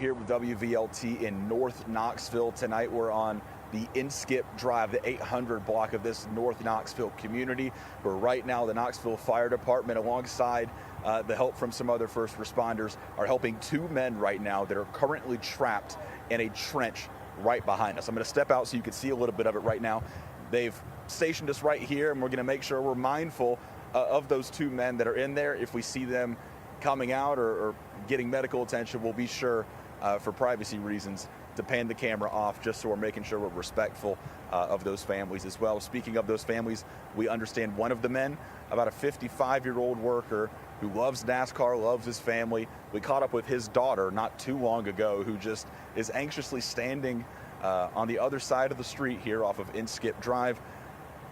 here with WVLT in North Knoxville. Tonight we're on the Inskip Drive, the 800 block of this North Knoxville community, where right now the Knoxville Fire Department, alongside the help from some other first responders, are helping two men right now that are currently trapped in a trench right behind us. I'm going to step out so you can see a little bit of it right now. They've stationed us right here, and we're going to make sure we're mindful of those two men that are in there. If we see them coming out or getting medical attention, we'll be sure, for privacy reasons, to pan the camera off, just so we're making sure we're respectful of those families as well. Speaking of those families, we understand one of the men, about a 55-year-old worker who loves NASCAR, loves his family. We caught up with his daughter not too long ago, who just is anxiously standing on the other side of the street here off of Inskip Drive,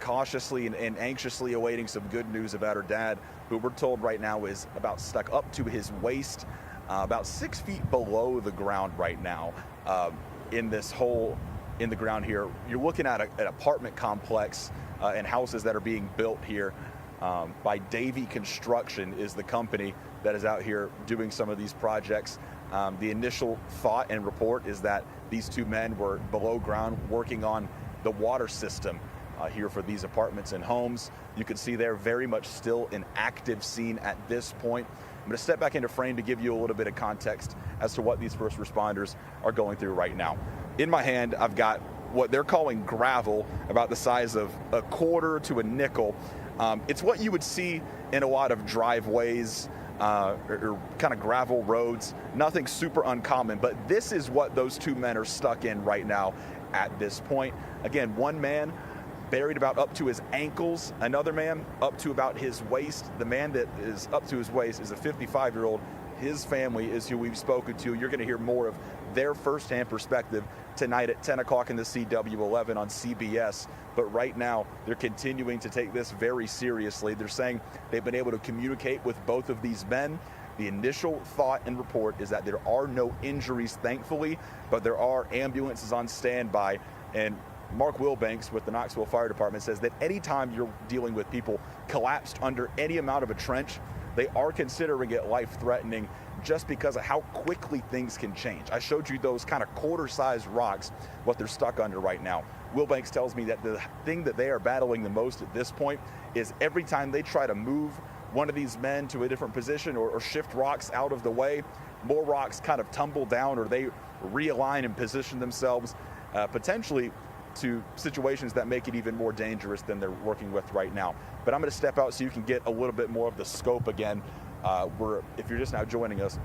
cautiously and anxiously awaiting some good news about her dad, who we're told right now is about stuck up to his waist, about 6 feet below the ground right now, in this hole in the ground here. You're looking at an apartment complex and houses that are being built here by Davy Construction is the company that is out here doing some of these projects. The initial thought and report is that these two men were below ground working on the water system here for these apartments and homes. You can see they're very much still an active scene at this point. I'm going to step back into frame to give you a little bit of context as to what these first responders are going through right now. In my hand, I've got what they're calling gravel, about the size of a quarter to a nickel. It's what you would see in a lot of driveways or kind of gravel roads. Nothing super uncommon, but this is what those two men are stuck in right now at this point. Again, one man buried about up to his ankles, another man up to about his waist. The man that is up to his waist is a 55-year-old. His family is who we've spoken to. You're going to hear more of their firsthand perspective tonight at 10 o'clock in the CW11 on CBS. But right now, they're continuing to take this very seriously. They're saying they've been able to communicate with both of these men. The initial thought and report is that there are no injuries, thankfully, but there are ambulances on standby. And Mark Wilbanks with the Knoxville Fire Department says that anytime you're dealing with people collapsed under any amount of a trench, they are considering it life-threatening just because of how quickly things can change. I showed you those kind of quarter-sized rocks, what they're stuck under right now. Wilbanks tells me that the thing that they are battling the most at this point is every time they try to move one of these men to a different position or shift rocks out of the way, more rocks kind of tumble down, or they realign and position themselves potentially to situations that make it even more dangerous than they're working with right now. But I'm going to step out so you can get a little bit more of the scope again. If you're just now joining us,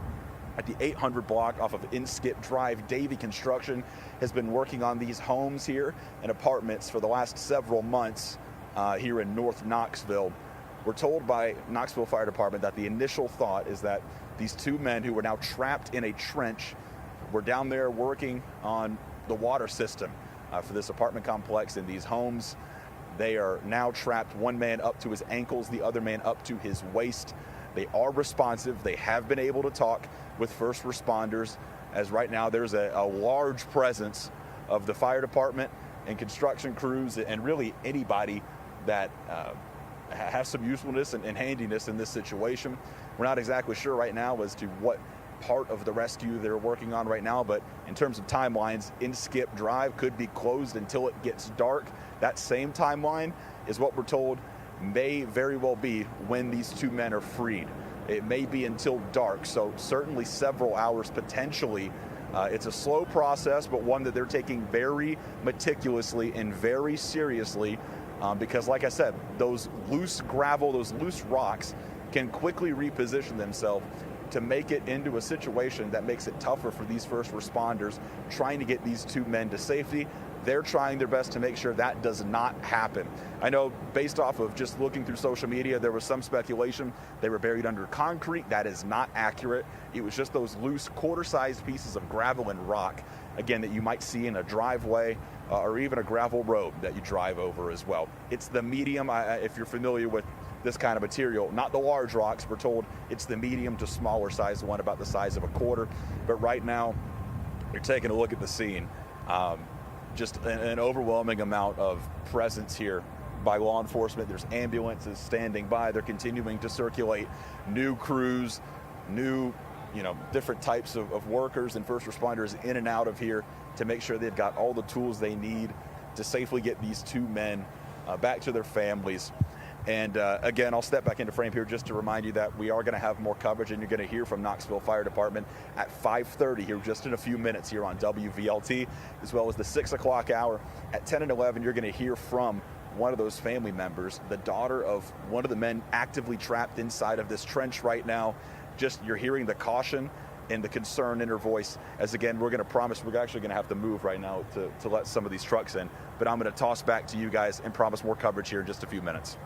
at the 800 block off of Inskip Drive, Davy Construction has been working on these homes here and apartments for the last several months here in North Knoxville. We're told by Knoxville Fire Department that the initial thought is that these two men who were now trapped in a trench were down there working on the water system for this apartment complex in these homes. They are now trapped, one man up to his ankles, the other man up to his waist. They are responsive. They have been able to talk with first responders, as right now there's a large presence of the fire department and construction crews and really anybody that has some usefulness and handiness in this situation. We're not exactly sure right now as to what part of the rescue they're working on right now, but in terms of timelines, Inskip Drive could be closed until it gets dark. That same timeline is what we're told may very well be when these two men are freed. It may be until dark, so certainly several hours potentially. It's a slow process, but one that they're taking very meticulously and very seriously, because like I said, those loose gravel, those loose rocks can quickly reposition themselves to make it into a situation that makes it tougher for these first responders trying to get these two men to safety. They're trying their best to make sure that does not happen. I know based off of just looking through social media, there was some speculation they were buried under concrete. That is not accurate. It was just those loose quarter-sized pieces of gravel and rock, again, that you might see in a driveway or even a gravel road that you drive over as well. It's the medium, if you're familiar with this kind of material, not the large rocks. We're told it's the medium to smaller size, the one about the size of a quarter. But right now, you're taking a look at the scene. Just an overwhelming amount of presence here by law enforcement. There's ambulances standing by. They're continuing to circulate new crews, new different types of workers and first responders in and out of here to make sure they've got all the tools they need to safely get these two men back to their families. And again, I'll step back into frame here just to remind you that we are going to have more coverage, and you're going to hear from Knoxville Fire Department at 5:30 here, just in a few minutes here on WVLT, as well as the 6 o'clock hour. At 10 and 11, you're going to hear from one of those family members, the daughter of one of the men actively trapped inside of this trench right now. Just you're hearing the caution and the concern in her voice, as again, we're actually going to have to move right now to let some of these trucks in. But I'm going to toss back to you guys and promise more coverage here in just a few minutes.